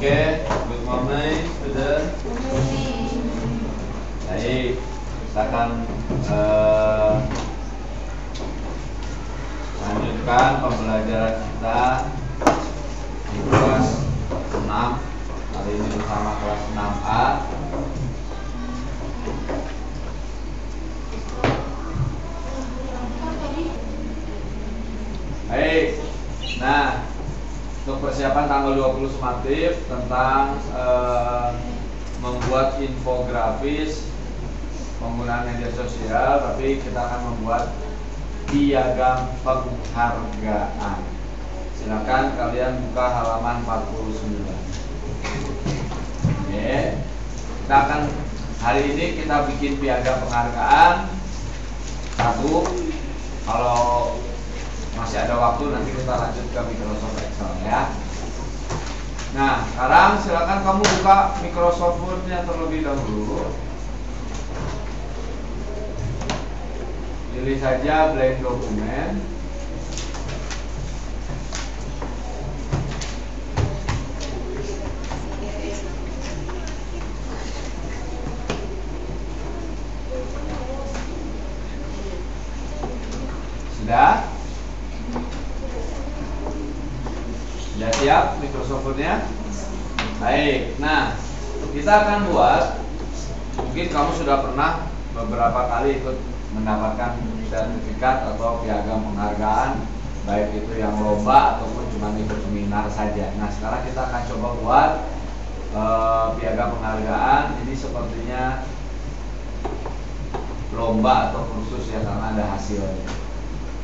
Oke, good morning student. Baik, kita akan lanjutkan pembelajaran kita di kelas 6. Kali ini bersama kelas 6A. Baik, nah untuk persiapan tanggal 20 Sumatif tentang membuat infografis penggunaan media sosial, tapi kita akan membuat piagam penghargaan. Silakan kalian buka halaman 49. Oke, kita akan hari ini kita bikin piagam penghargaan satu. Kalau masih ada waktu nanti kita lanjut ke Microsoft Excel ya. Nah, sekarang silakan kamu buka Microsoft Word-nya terlebih dahulu. Pilih saja blank dokumen. Sudah? Sudah siap Microsoft Word-nya? Baik, nah kita akan buat. Mungkin kamu sudah pernah beberapa kali ikut mendapatkan sertifikat atau piagam penghargaan, baik itu yang lomba ataupun cuma ikut seminar saja. Nah sekarang kita akan coba buat piagam penghargaan. Ini sepertinya lomba atau kursus ya, karena ada hasilnya.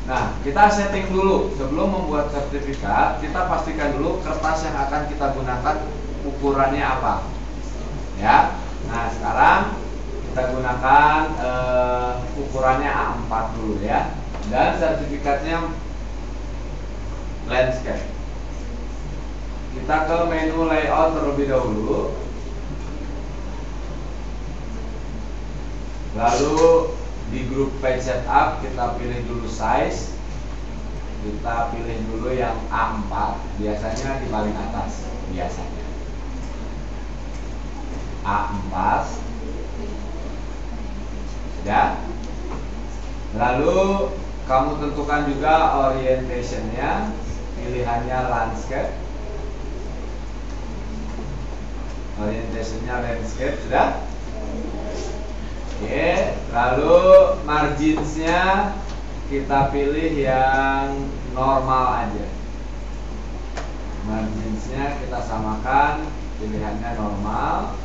Nah, kita setting dulu. Sebelum membuat sertifikat, kita pastikan dulu kertas yang akan kita gunakan ukurannya apa. Ya. Nah, sekarang kita gunakan ukurannya A4 dulu ya. Dan sertifikatnya landscape. Kita ke menu layout terlebih dahulu. Lalu di grup page setup kita pilih dulu size. Kita pilih dulu yang A4, biasanya di paling atas biasanya. A4. Sudah. Lalu kamu tentukan juga orientationnya, pilihannya landscape. Orientationnya landscape, sudah. Oke, lalu marginsnya kita pilih yang normal aja. Marginsnya kita samakan, pilihannya normal.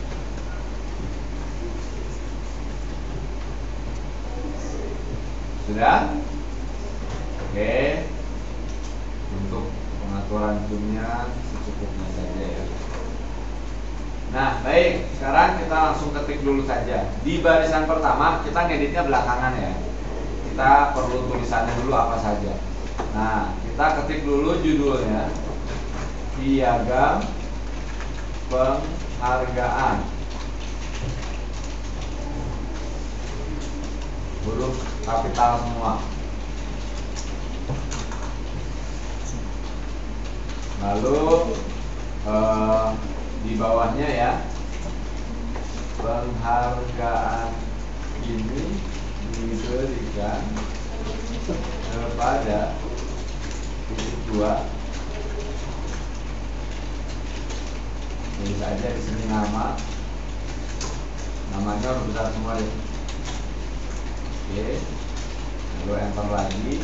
Sudah? Oke. Untuk pengaturan zoomnya secukupnya saja ya. Nah, baik. Sekarang kita langsung ketik dulu saja. Di barisan pertama, kita ngeditnya belakangan ya. Kita perlu tulisannya dulu apa saja. Nah, kita ketik dulu judulnya. Piagam penghargaan. Huruf kapital semua. Lalu di bawahnya ya, penghargaan ini diberikan kepada titik 2. Tulis aja di sini namanya harus besar semua deh. Oke, lalu enter lagi.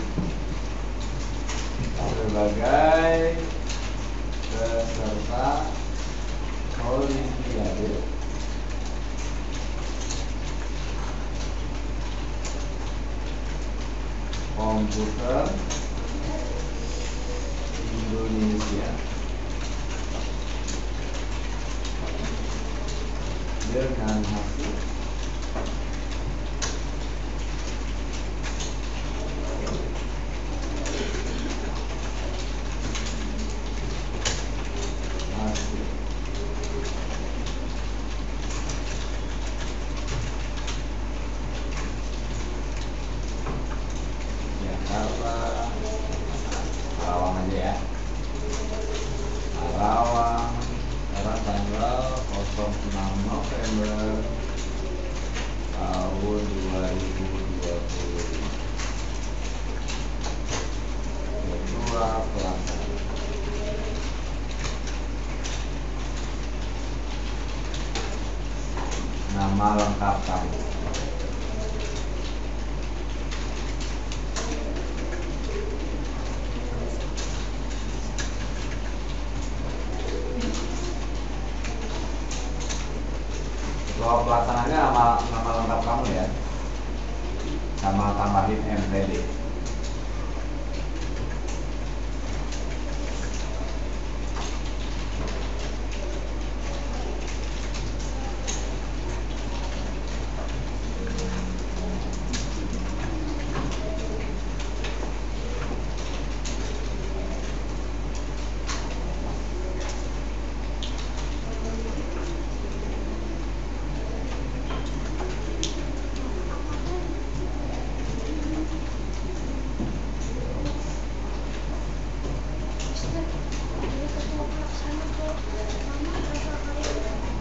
Sebagai peserta Olimpiade Komputer Indonesia dengan hasil nama lengkap kamu. Kalau pelaksananya nama lengkap kamu ya, sama tambahin MTD.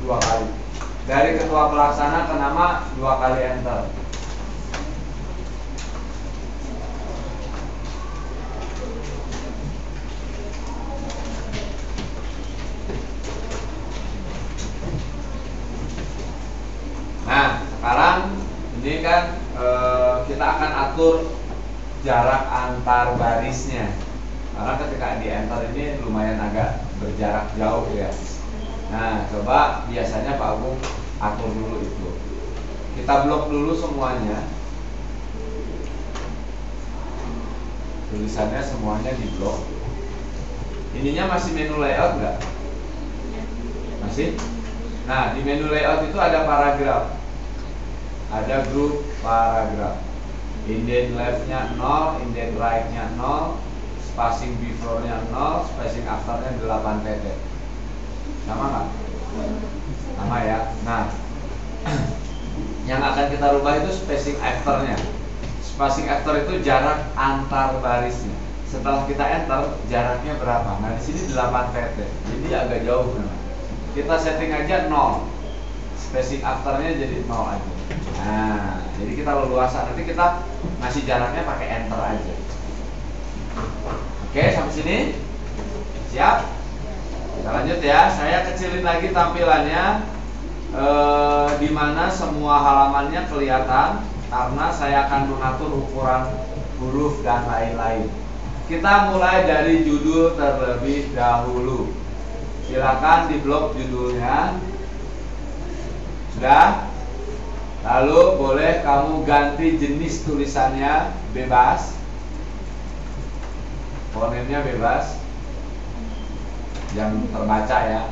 Dua kali. Dari ketua pelaksana ke nama 2 kali enter. Nah, sekarang ini kan kita akan atur jarak antar barisnya. Karena ketika di enter ini lumayan agak berjarak jauh ya. Nah, coba biasanya Pak Agung atur dulu itu. Kita blok dulu semuanya. Tulisannya semuanya di blok. Ininya masih menu layout nggak? Masih? Nah, di menu layout itu ada paragraf. Ada grup paragraf. Indent left-nya 0, indent right-nya 0, spacing before-nya 0, spacing after-nya 8 pt. Sama nggak? Sama ya. Nah, yang akan kita rubah itu spacing after-nya. Spacing after itu jarak antar barisnya. Setelah kita enter, jaraknya berapa? Nah, di sini 8 pt. Jadi agak jauh memang. Kita setting aja 0. Spacing after-nya jadi 0 aja. Nah, jadi kita leluasa. Nanti kita ngasih jaraknya pakai enter aja. Oke, sampai sini. Siap? Kita lanjut ya. Saya kecilin lagi tampilannya, di mana semua halamannya kelihatan, karena saya akan mengatur ukuran huruf dan lain-lain. Kita mulai dari judul terlebih dahulu. Silakan di blok judulnya. Sudah? Lalu boleh kamu ganti jenis tulisannya, bebas. Fonemnya bebas. Yang terbaca ya.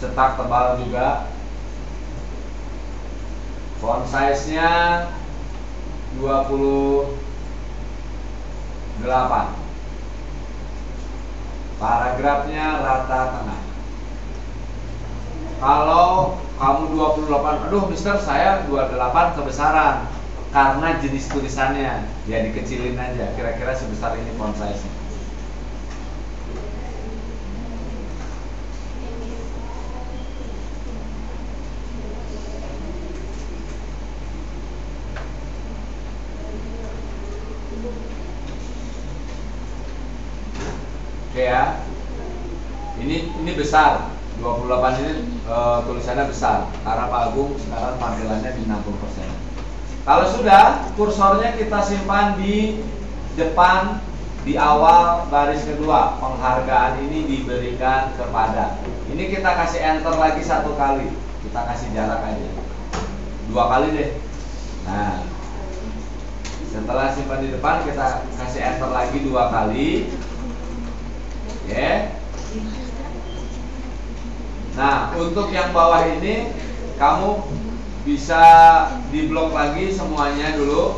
Cetak tebal juga. Font size-nya 28. Paragrafnya rata tengah. Kalau kamu 28, aduh mister saya 28 kebesaran. Karena jenis tulisannya, ya dikecilin aja. Kira-kira sebesar ini font size-nya. Oke ya. Ini besar. 28 ini tulisannya besar. Karena Pak Agung sekarang tampilannya di 60%. Kalau sudah, kursornya kita simpan di depan, di awal baris kedua. Penghargaan ini diberikan kepada. Ini kita kasih enter lagi 1 kali. Kita kasih jarak aja 2 kali deh. Nah, setelah simpan di depan, kita kasih enter lagi 2 kali. Oke. Nah, untuk yang bawah ini kamu bisa diblok lagi semuanya dulu.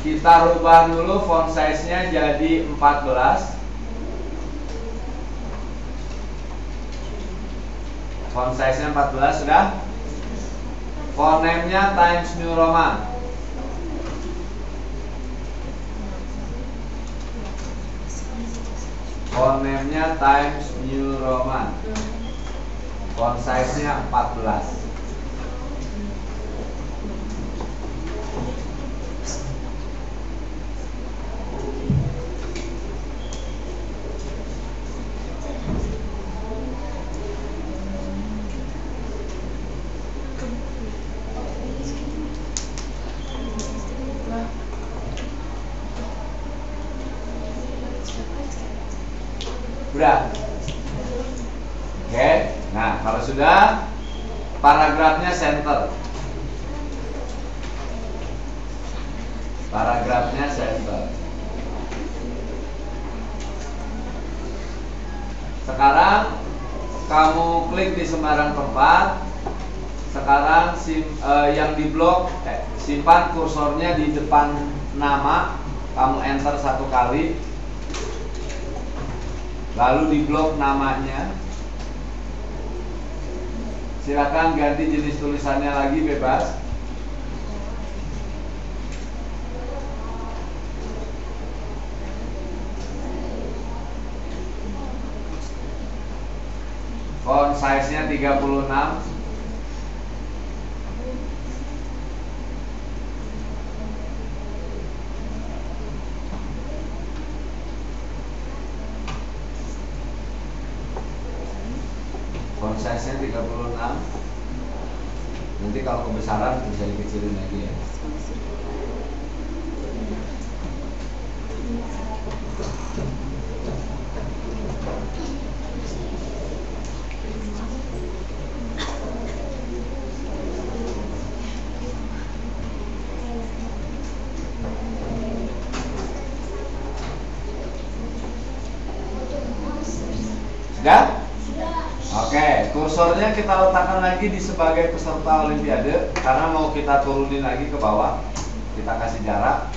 Kita rubah dulu font size-nya jadi 14. Font size-nya 14 sudah. Fonemnya Times New Roman. Fonemnya Times New Roman. Font size-nya 14. Udah. Oke. Nah, kalau sudah, paragrafnya center. Paragrafnya center. Sekarang kamu klik di sembarang tempat. Sekarang yang di blok simpan kursornya di depan nama. Kamu enter 1 kali. Lalu di blok namanya. Silakan ganti jenis tulisannya lagi, bebas. Font size-nya 36. Font size-nya 36. Nanti kalau kebesaran bisa dikecilin lagi ya. Sudah? Oke, kursornya kita letakkan lagi di sebagai peserta olimpiade. Karena mau kita turunin lagi ke bawah, kita kasih jarak.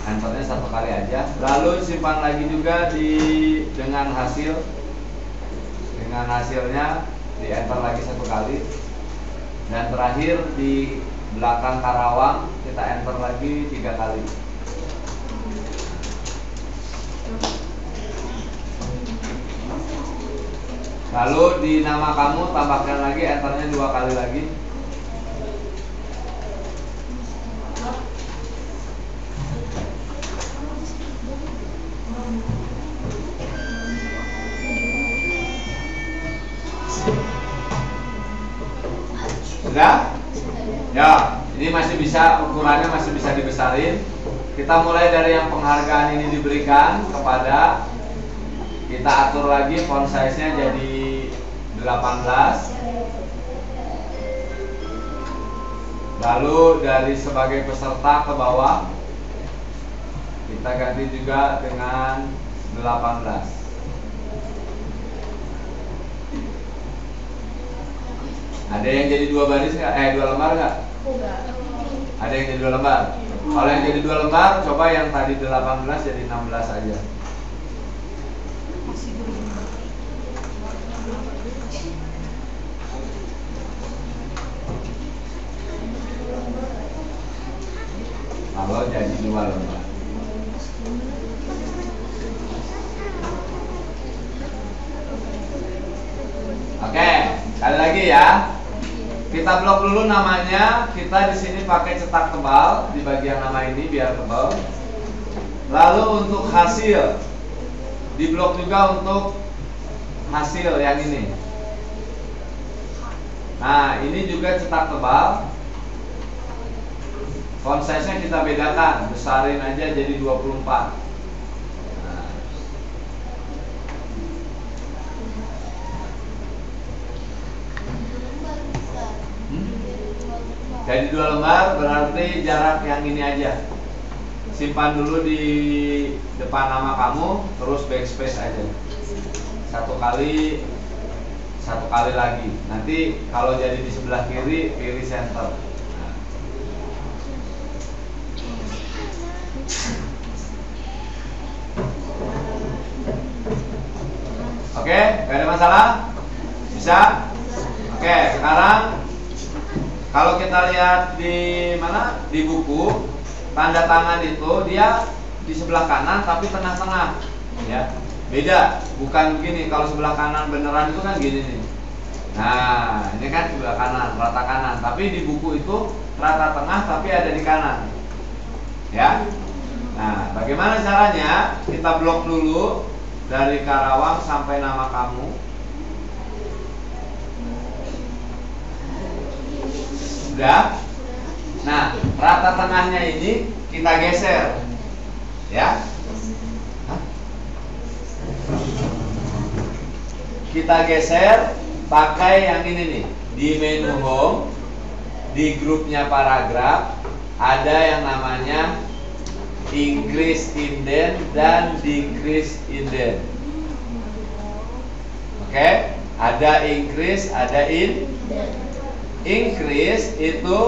Enternya 1 kali aja. Lalu simpan lagi juga dengan hasil. Dengan hasilnya di enter lagi 1 kali. Dan terakhir di belakang Karawang kita enter lagi 3 kali. Lalu di nama kamu tambahkan lagi, enternya 2 kali lagi. Sudah? Ya, ini masih bisa, ukurannya masih bisa dibesarin. Kita mulai dari yang penghargaan ini diberikan kepada, kita atur lagi font size-nya jadi 18. Lalu dari sebagai peserta ke bawah kita ganti juga dengan 18. Ada yang jadi 2 baris nggak? 2 lembar nggak? Ada yang jadi 2 lembar. Kalau yang jadi 2 lembar, coba yang tadi 18 jadi 16 aja. Kalau jadi 2 lembar. Oke, sekali lagi ya. Kita blok dulu namanya. Kita di sini pakai cetak tebal di bagian nama ini biar tebal. Lalu untuk hasil, di blok juga untuk hasil yang ini. Nah, ini juga cetak tebal. Font size-nya kita bedakan, besarin aja jadi 24. Nah. Jadi 2 lembar berarti jarak yang ini aja. Simpan dulu di depan nama kamu, terus backspace aja. 1 kali, 1 kali lagi. Nanti kalau jadi di sebelah kiri, pilih center. Oke, gak ada masalah? Bisa? Oke, sekarang kalau kita lihat di mana? Di buku, tanda tangan itu dia di sebelah kanan tapi tengah-tengah, ya. Beda, bukan begini. Kalau sebelah kanan beneran itu kan gini nih. Nah, ini kan sebelah kanan, rata kanan. Tapi di buku itu rata tengah tapi ada di kanan. Ya. Nah, bagaimana caranya? Kita blok dulu dari Karawang sampai nama kamu. Sudah? Nah, rata tengahnya ini kita geser. Ya. Hah? kita geser pakai yang ini nih. Di menu home, di grupnya paragraf, ada yang namanya increase indent dan decrease indent. Oke, ada increase, ada increase itu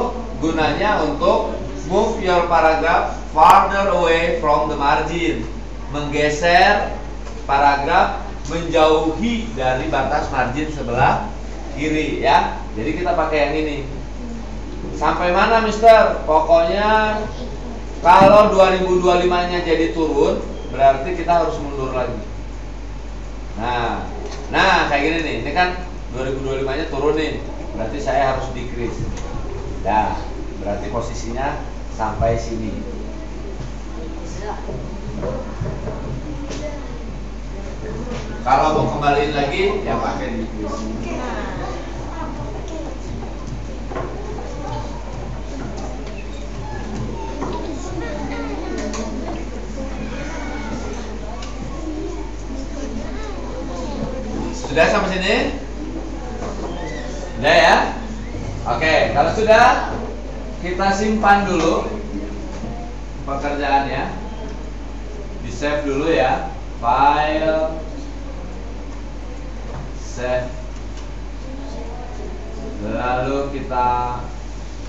gunanya untuk move your paragraph farther away from the margin, menggeser paragraf menjauhi dari batas margin sebelah kiri ya. Jadi kita pakai yang ini. Sampai mana, Mister? Pokoknya kalau 2025-nya jadi turun, berarti kita harus mundur lagi. Nah kayak gini nih. Ini kan 2025-nya turun nih. Berarti saya harus decrease. Nah, berarti posisinya sampai sini. Kalau mau kembaliin lagi, ya pakai decrease. Sudah sampai sini? Sudah ya? Oke, kalau sudah, kita simpan dulu pekerjaannya. Di save dulu ya. File, save. Lalu kita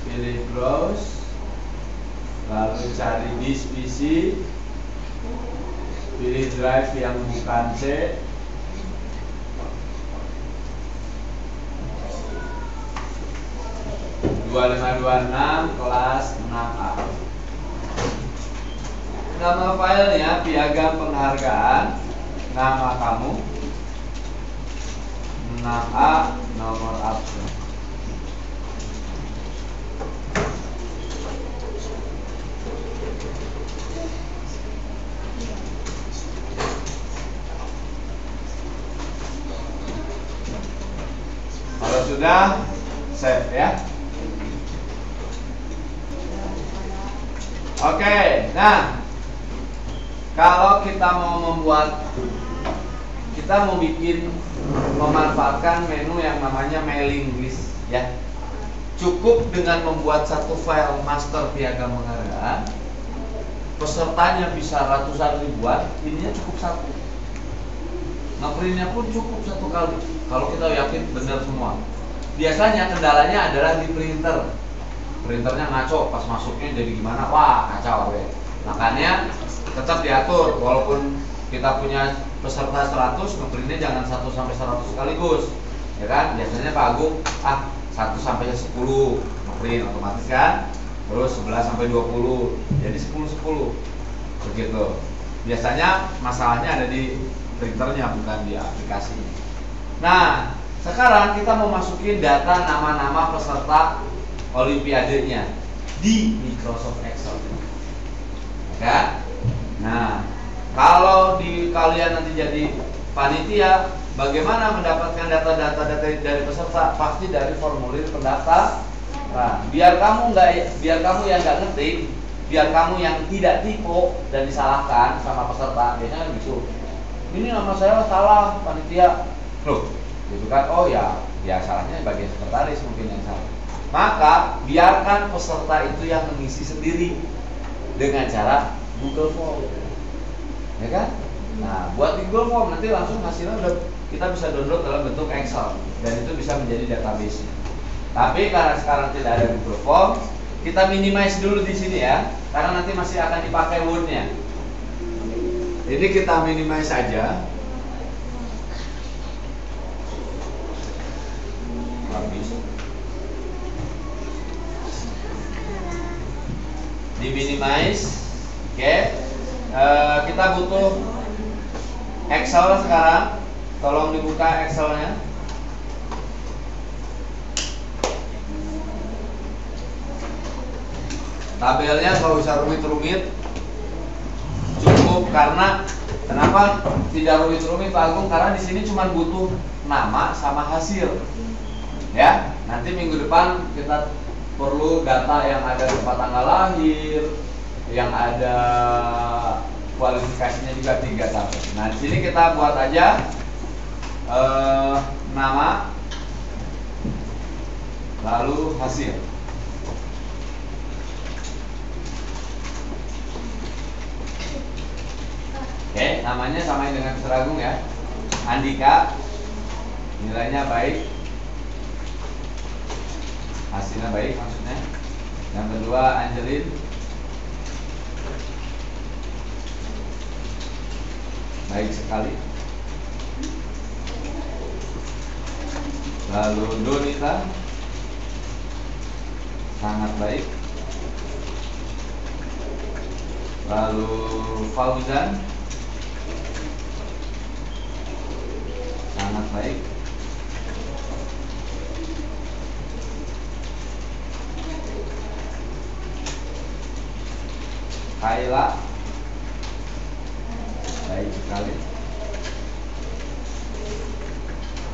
pilih browse. Lalu cari disk PC. Pilih drive yang bukan C. 2526 kelas 6A. Nama filenya Piagam Penghargaan, nama kamu, 6A, nomor absen. Kalau sudah, save ya. Oke, nah kalau kita mau bikin memanfaatkan menu yang namanya mailing list ya. Cukup dengan membuat satu file master piagam penghargaan, pesertanya bisa ratusan ribuan, ininya cukup satu. Ngeprintnya pun cukup satu kali. Kalau kita yakin benar semua. Biasanya kendalanya adalah di printer. Printernya ngaco pas masuknya jadi gimana, wah kacau ya. Makanya tetap diatur, walaupun kita punya peserta 100, ngeprintnya jangan 1 sampai 100 sekaligus, ya kan? Biasanya Pak Agung 1 sampai 10 ngeprint otomatis kan, terus 11 sampai 20, jadi 10 begitu. Biasanya masalahnya ada di printernya, bukan di aplikasi. Nah, sekarang kita mau masukin data nama-nama peserta Olimpiadenya di Microsoft Excel, ya. Nah, kalau kalian nanti jadi panitia, bagaimana mendapatkan data-data dari peserta? Pasti dari formulir pendaftar. Nah, biar kamu yang nggak ngetik, biar kamu yang tidak tipu dan disalahkan sama peserta, biasanya kan gitu. Ini nama saya salah, panitia. Loh, gitu kan? Oh ya salahnya bagian sekretaris mungkin yang salah. Maka biarkan peserta itu yang mengisi sendiri dengan cara Google Form, ya kan? Nah, buat di Google Form nanti langsung hasilnya udah kita bisa download dalam bentuk Excel dan itu bisa menjadi database. Tapi karena sekarang tidak ada Google Form, kita minimize dulu di sini ya, karena nanti masih akan dipakai Word-nya. Jadi kita minimize saja. Habis. Di minimize, oke. Kita butuh Excel sekarang. Tolong dibuka Excelnya. Tabelnya kalau bisa rumit-rumit cukup, karena kenapa tidak rumit-rumit Pak Agung? Karena di sini cuma butuh nama sama hasil. Ya, nanti minggu depan kita perlu data yang ada tempat tanggal lahir, yang ada kualifikasinya juga 3 tahun. Nah, di sini kita buat aja nama, lalu hasil. Oke, namanya samain dengan Seragung ya. Andika, nilainya baik, hasilnya baik maksudnya. Yang kedua Angelin, baik sekali. Lalu Donita, sangat baik. Lalu Fauzan, sangat baik. Kayla, baik sekali.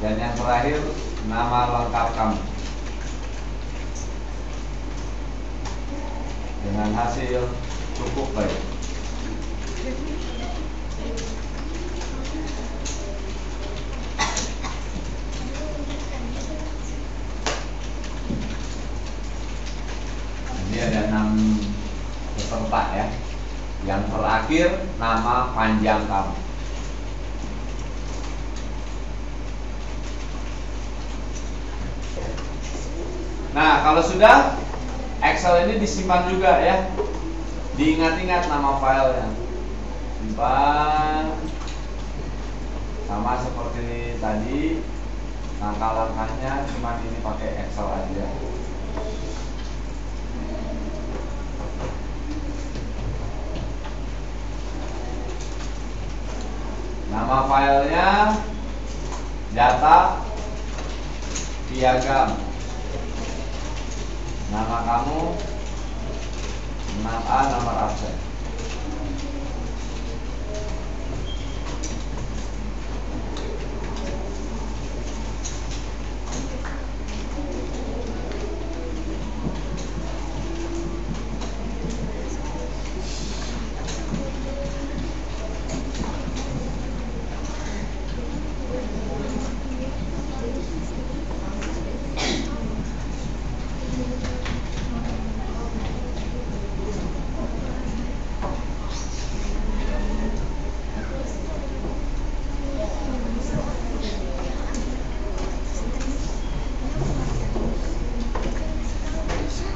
Dan yang terakhir, nama lengkap kamu. Dengan hasil cukup baik. Ini ada 6 peserta ya. Yang terakhir nama panjang kamu. Nah, kalau sudah, Excel ini disimpan juga ya. Diingat-ingat nama filenya. Simpan. Sama seperti tadi, langkah-langkahnya cuma ini pakai Excel aja. Nama filenya data piagam. Nama kamu 6A, nomor absen.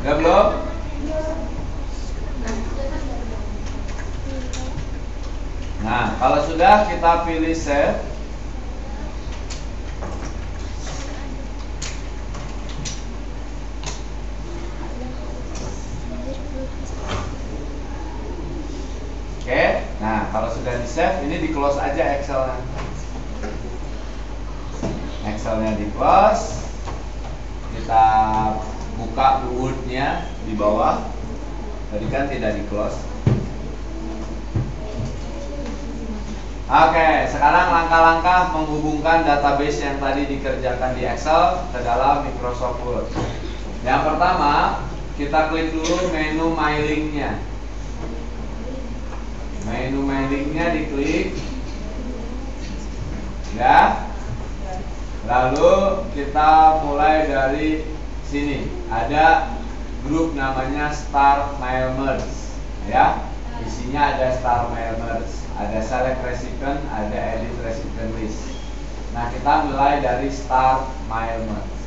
Udah belum? Nah, kalau sudah kita pilih save. Oke, nah kalau sudah di save, ini di close aja Excelnya. Excelnya di close. Kita buka Word-nya di bawah. Tadi kan tidak di close. Oke, sekarang langkah-langkah menghubungkan database yang tadi dikerjakan di Excel ke dalam Microsoft Word. Yang pertama, kita klik dulu menu mailing-nya. Menu mailing-nya diklik. Ya. Lalu kita mulai dari sini. Ada grup namanya Start Mail Merge. Ya. Isinya ada Start Mail Merge, ada Select Recipient, ada Edit Recipient List. Nah, kita mulai dari Start Mail Merge.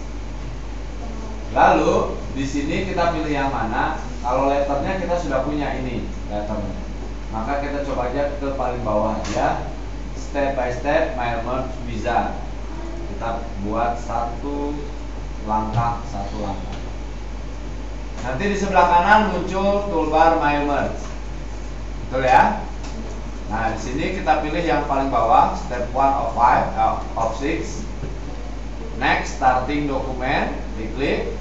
Lalu di sini kita pilih yang mana. Kalau letternya kita sudah punya ini letternya, maka kita coba aja ke paling bawah aja. Step by step Mail Merge bisa. Kita buat satu langkah. Nanti di sebelah kanan muncul toolbar Mail Merge. Betul ya? Nah, di sini kita pilih yang paling bawah, step 1 of 6. Next, starting document, diklik.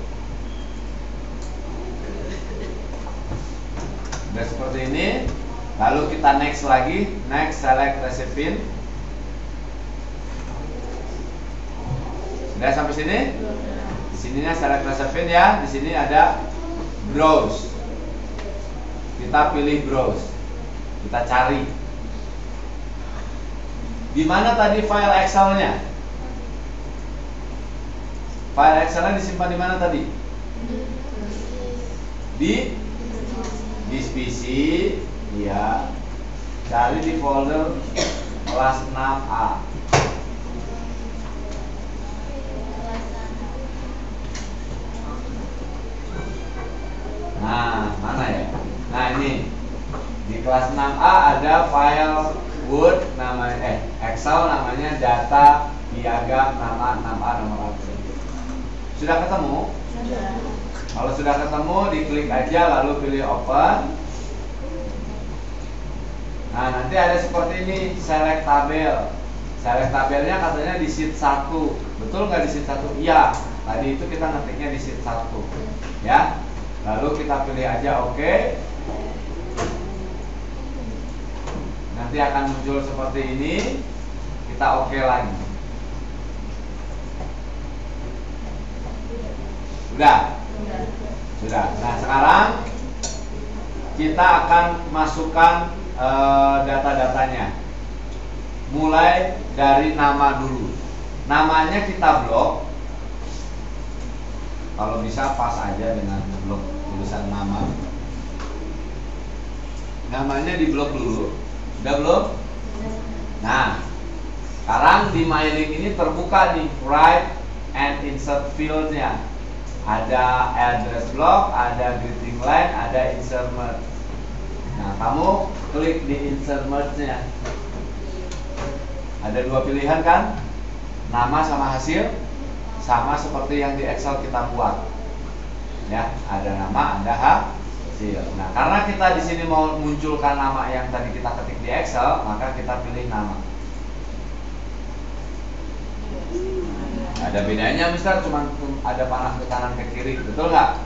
Udah seperti ini. Lalu kita next lagi, next select recipient. Sudah sampai sini? Di sininya select recipient ya. Di sini ada browse. Kita pilih browse. Kita cari. Di mana tadi file Excel-nya? File Excel-nya disimpan di mana tadi? Di PC, ya. Cari di folder kelas 6A. Nah, mana ya? Nah, ini di kelas 6A ada file Word namanya Excel namanya data piagam nama 6A nomor absen. Sudah ketemu? Sudah. Kalau sudah ketemu, diklik aja lalu pilih open. Nah, nanti ada seperti ini, select tabel. Select tabelnya katanya di sheet 1. Betul nggak di sheet 1? Iya. Tadi itu kita ngetiknya di sheet 1. Ya. Lalu kita pilih aja oke. Nanti akan muncul seperti ini. Kita oke lagi. Sudah. Nah, sekarang kita akan masukkan data-datanya. Mulai dari nama dulu. Namanya kita blok. Kalau bisa pas aja dengan blok tulisan nama. Namanya di blok dulu. Udah belum? Nah, sekarang di MyLink ini terbuka nih write and insert field-nya. Ada address block, ada greeting line, ada insert merge. Nah, kamu klik di insert merge-nya. Ada dua pilihan kan? Nama sama hasil, sama seperti yang di Excel kita buat. Ya, ada nama, ada hasil. Nah, karena kita di sini mau munculkan nama yang tadi kita ketik di Excel, maka kita pilih nama. Ada bedanya, Mister, cuma ada panah ke kanan ke kiri, betul nggak?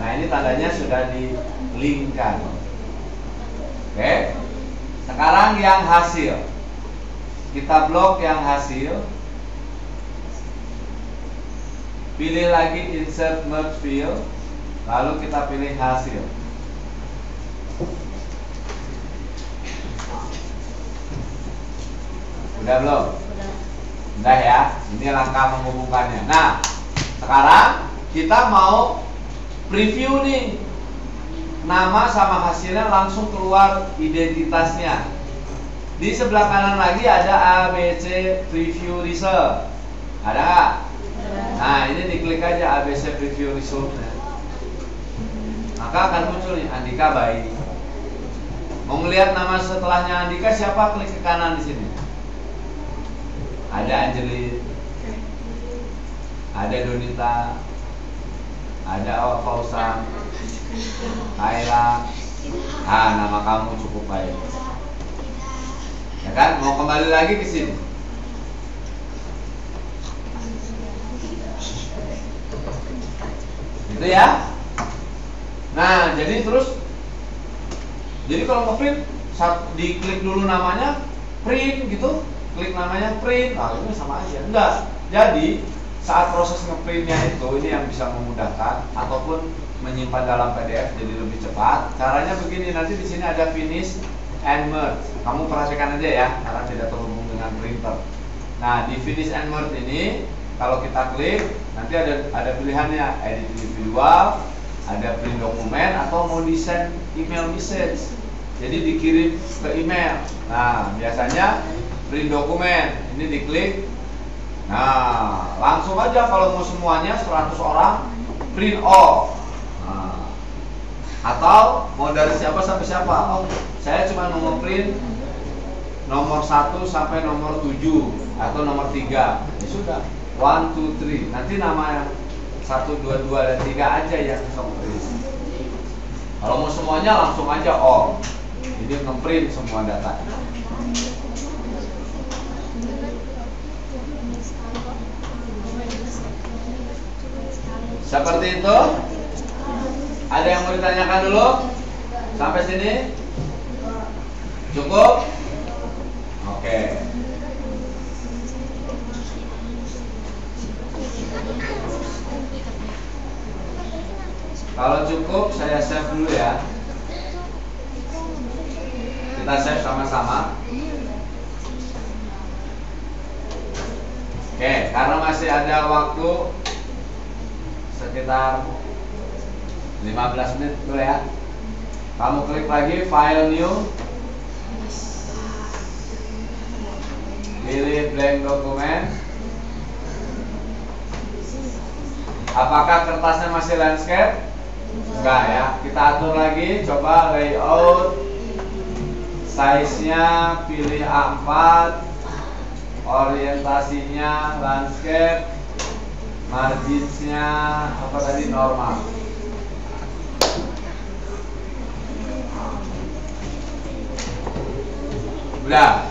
Nah, ini tandanya sudah di-linkkan. Oke. Sekarang yang hasil. Kita blok yang hasil. Pilih lagi insert merge field. Lalu kita pilih hasil. Udah belum? Udah ya. Ini langkah menghubungkannya. Nah, sekarang kita mau preview nih. Nama sama hasilnya langsung keluar identitasnya. Di sebelah kanan lagi ada ABC Preview Result. Ada nggak? Nah, ini diklik aja ABC Preview Result-nya. Maka akan muncul nih Andika Bayi. Mau ngelihat nama setelahnya Andika siapa? Klik ke kanan di sini. Ada Angelin, ada Donita, ada Fauzan, Kaila. Ah, nama kamu cukup baik. Ya kan? Mau kembali lagi ke sini. Gitu ya. Nah, jadi terus kalau nge-print diklik dulu namanya, print gitu. Klik namanya print, ini sama aja. Enggak. Jadi saat proses ngeprintnya itu, ini yang bisa memudahkan ataupun menyimpan dalam PDF jadi lebih cepat. Caranya begini, nanti di sini ada finish and merge. Kamu perhatikan aja ya, karena tidak terhubung dengan printer. Nah, di finish and merge ini, kalau kita klik, nanti ada pilihannya edit individual, ada print dokumen, atau mau desain email message. Jadi dikirim ke email. Nah, biasanya print dokumen, ini diklik. Nah, langsung aja kalau mau semuanya 100 orang print all. Nah, atau mau dari siapa sampai siapa? Oh, saya cuma mau print nomor 1 sampai nomor 7 atau nomor 3. Ya sudah, 1, 2, 3. Nanti nama 1, 2, 2 dan 3 aja yang nge-print. Kalau mau semuanya langsung aja all. Jadi nge-print semua data. Seperti itu. Ada yang mau ditanyakan dulu? Sampai sini? Cukup? Oke. Kalau cukup, saya save dulu ya. Kita save sama-sama. Oke, karena masih ada waktu sekitar 15 menit dulu ya. Kamu klik lagi file new, pilih blank dokumen. Apakah kertasnya masih landscape? Enggak ya. Kita atur lagi, coba layout, size-nya pilih A4, orientasinya landscape, marginsnya apa tadi, normal. Udah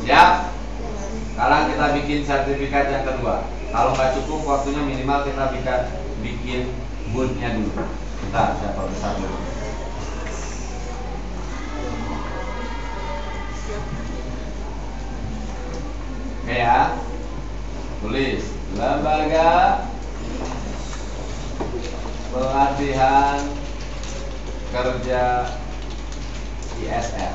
siap. Sekarang kita bikin sertifikat yang kedua. Kalau nggak cukup waktunya, minimal kita bikin bootnya dulu. Bentar, saya perbesar dulu. Oke ya, tulis Lembaga Pelatihan Kerja ISR.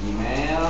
Email,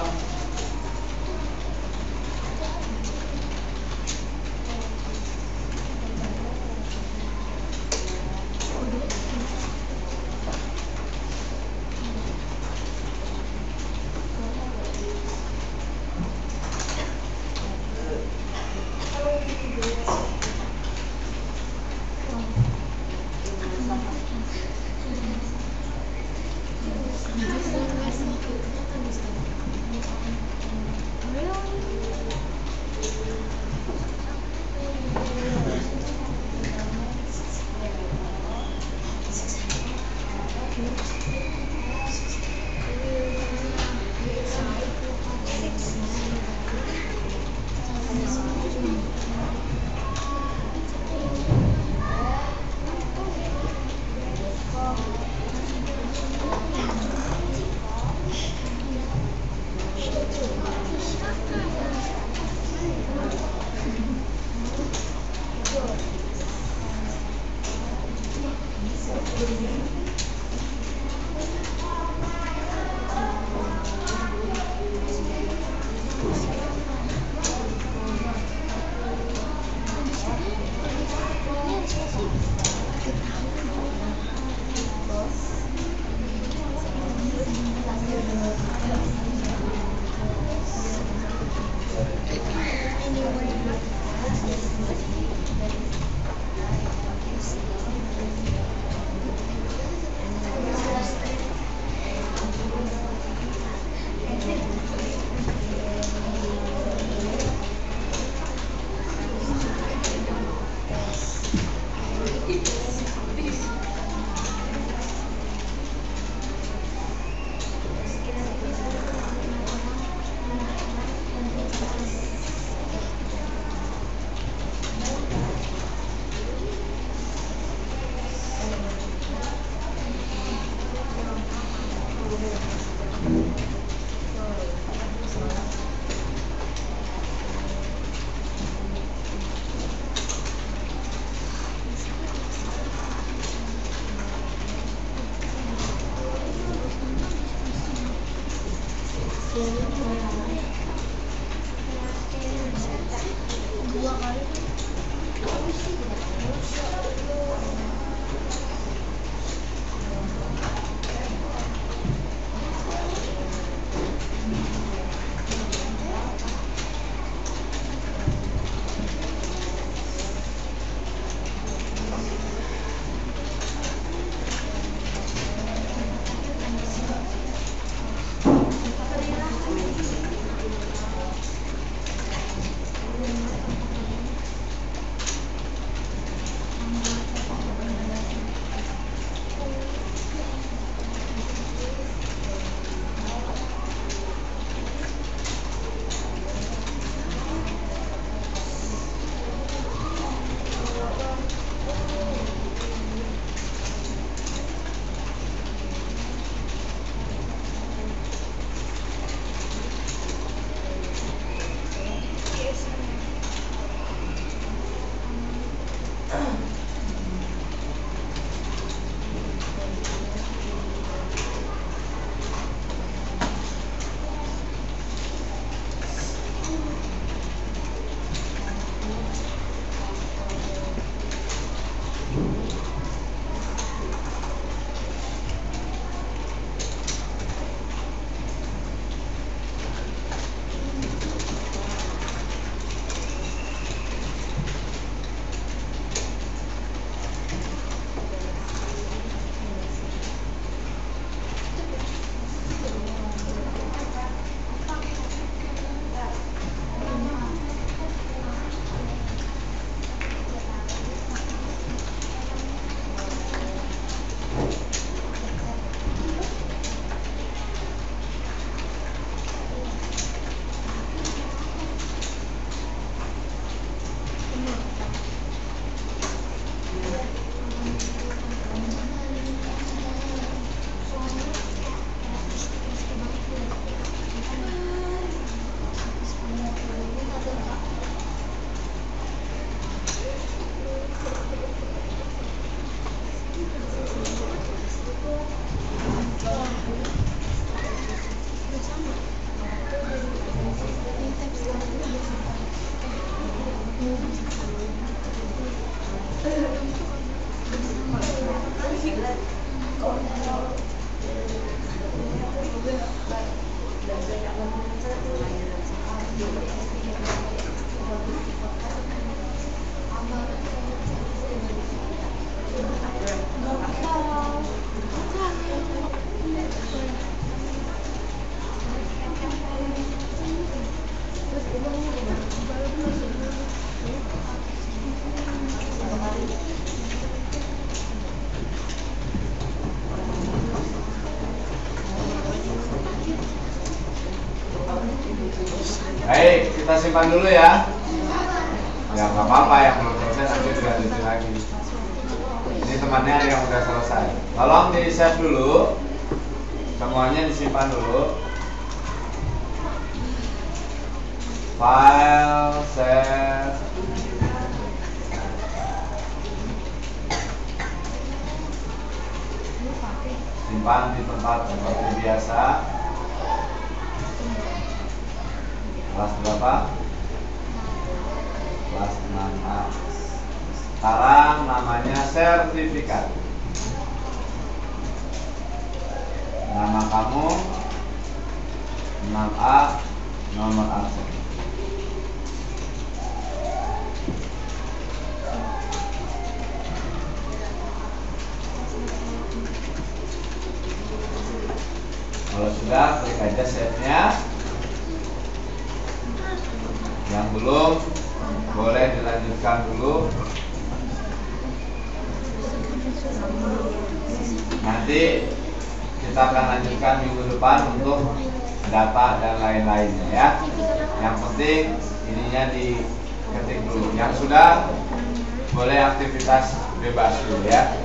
kita simpan dulu ya. Ya nggak apa-apa, yang belum selesai nanti dilanjutin lagi. Ini temannya ada yang udah selesai. Tolong di save dulu, semuanya disimpan dulu. File, save. Simpan di tempat seperti biasa. Kelas berapa? Kelas 6A. Sekarang namanya sertifikat. Nama kamu 6A, nomor absen. Kalau sudah, klik aja save-nya. Yang belum, boleh dilanjutkan dulu. Nanti kita akan lanjutkan minggu depan untuk data dan lain-lainnya ya. Yang penting ininya diketik dulu. Yang sudah, boleh aktivitas bebas dulu ya.